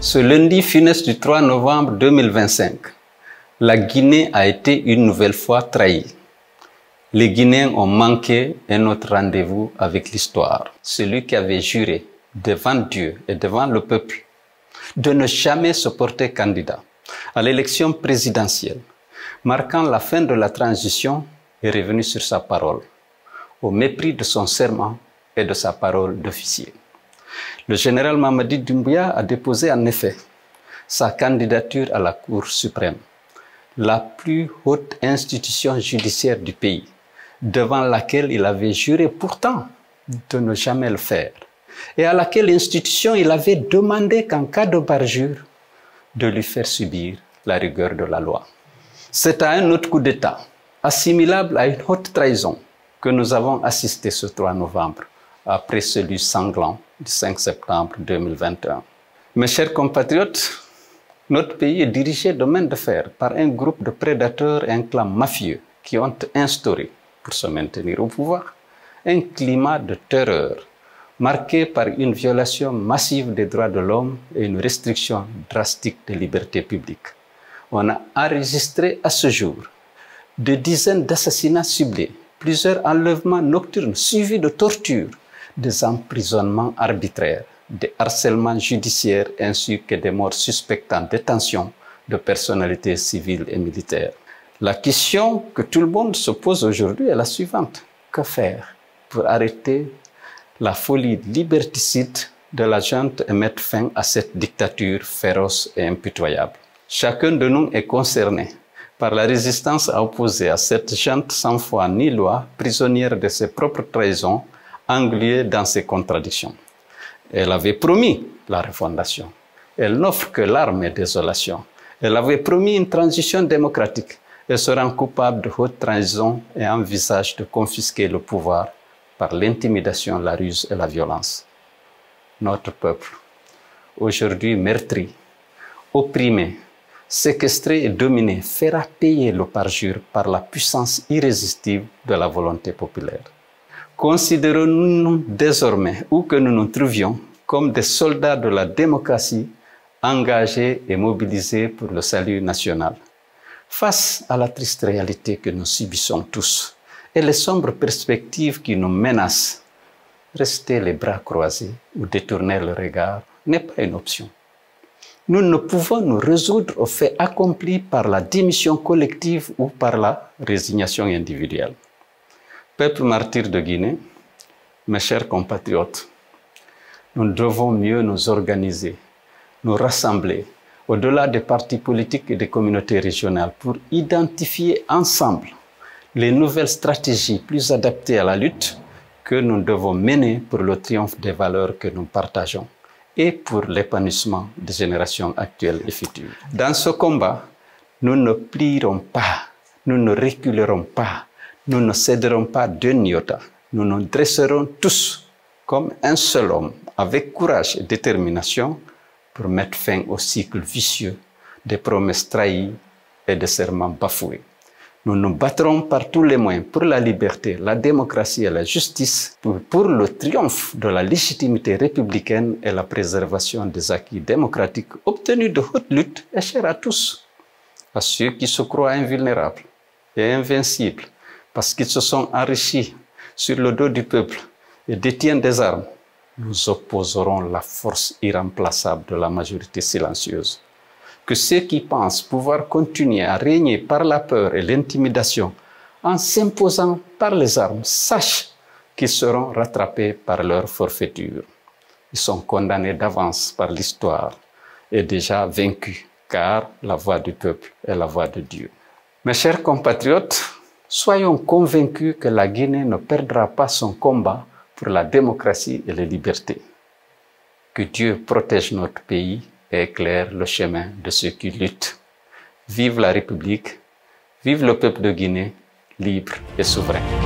Ce lundi funeste du 3 novembre 2025, la Guinée a été une nouvelle fois trahie. Les Guinéens ont manqué un autre rendez-vous avec l'histoire. Celui qui avait juré devant Dieu et devant le peuple de ne jamais se porter candidat à l'élection présidentielle, marquant la fin de la transition, est revenu sur sa parole, au mépris de son serment et de sa parole d'officier. Le général Mamadi Doumbouya a déposé en effet sa candidature à la Cour suprême, la plus haute institution judiciaire du pays, devant laquelle il avait juré pourtant de ne jamais le faire, et à laquelle institution il avait demandé qu'en cas de parjure, de lui faire subir la rigueur de la loi. C'est à un autre coup d'État, assimilable à une haute trahison, que nous avons assisté ce 3 novembre, après celui sanglant du 5 septembre 2021. Mes chers compatriotes, notre pays est dirigé de main de fer par un groupe de prédateurs et un clan mafieux qui ont instauré, pour se maintenir au pouvoir, un climat de terreur marqué par une violation massive des droits de l'homme et une restriction drastique des libertés publiques. On a enregistré à ce jour des dizaines d'assassinats ciblés, plusieurs enlèvements nocturnes suivis de tortures, des emprisonnements arbitraires, des harcèlements judiciaires ainsi que des morts suspectes en détention de personnalités civiles et militaires. La question que tout le monde se pose aujourd'hui est la suivante. Que faire pour arrêter la folie liberticide de la junte et mettre fin à cette dictature féroce et impitoyable? Chacun de nous est concerné par la résistance à opposer à cette junte sans foi ni loi, prisonnière de ses propres trahisons, engluée dans ses contradictions. Elle avait promis la refondation. Elle n'offre que larmes et désolation. Elle avait promis une transition démocratique. Elle se rend coupable de haute trahison et envisage de confisquer le pouvoir par l'intimidation, la ruse et la violence. Notre peuple, aujourd'hui meurtri, opprimé, séquestré et dominé, fera payer le parjure par la puissance irrésistible de la volonté populaire. Considérons-nous désormais, où que nous nous trouvions, comme des soldats de la démocratie engagés et mobilisés pour le salut national. Face à la triste réalité que nous subissons tous et les sombres perspectives qui nous menacent, rester les bras croisés ou détourner le regard n'est pas une option. Nous ne pouvons nous résoudre aux faits accomplis par la démission collective ou par la résignation individuelle. Peuple martyr de Guinée, mes chers compatriotes, nous devons mieux nous organiser, nous rassembler au-delà des partis politiques et des communautés régionales pour identifier ensemble les nouvelles stratégies plus adaptées à la lutte que nous devons mener pour le triomphe des valeurs que nous partageons et pour l'épanouissement des générations actuelles et futures. Dans ce combat, nous ne plierons pas, nous ne reculerons pas, nous ne céderons pas d'un iota. Nous nous dresserons tous comme un seul homme, avec courage et détermination, pour mettre fin au cycle vicieux des promesses trahies et des serments bafoués. Nous nous battrons par tous les moyens pour la liberté, la démocratie et la justice, pour le triomphe de la légitimité républicaine et la préservation des acquis démocratiques obtenus de haute lutte et chers à tous, à ceux qui se croient invulnérables et invincibles, parce qu'ils se sont enrichis sur le dos du peuple et détiennent des armes. Nous opposerons la force irremplaçable de la majorité silencieuse. Que ceux qui pensent pouvoir continuer à régner par la peur et l'intimidation en s'imposant par les armes sachent qu'ils seront rattrapés par leur forfaiture. Ils sont condamnés d'avance par l'histoire et déjà vaincus, car la voix du peuple est la voix de Dieu. Mes chers compatriotes, soyons convaincus que la Guinée ne perdra pas son combat pour la démocratie et les libertés. Que Dieu protège notre pays et éclaire le chemin de ceux qui luttent. Vive la République, vive le peuple de Guinée, libre et souverain.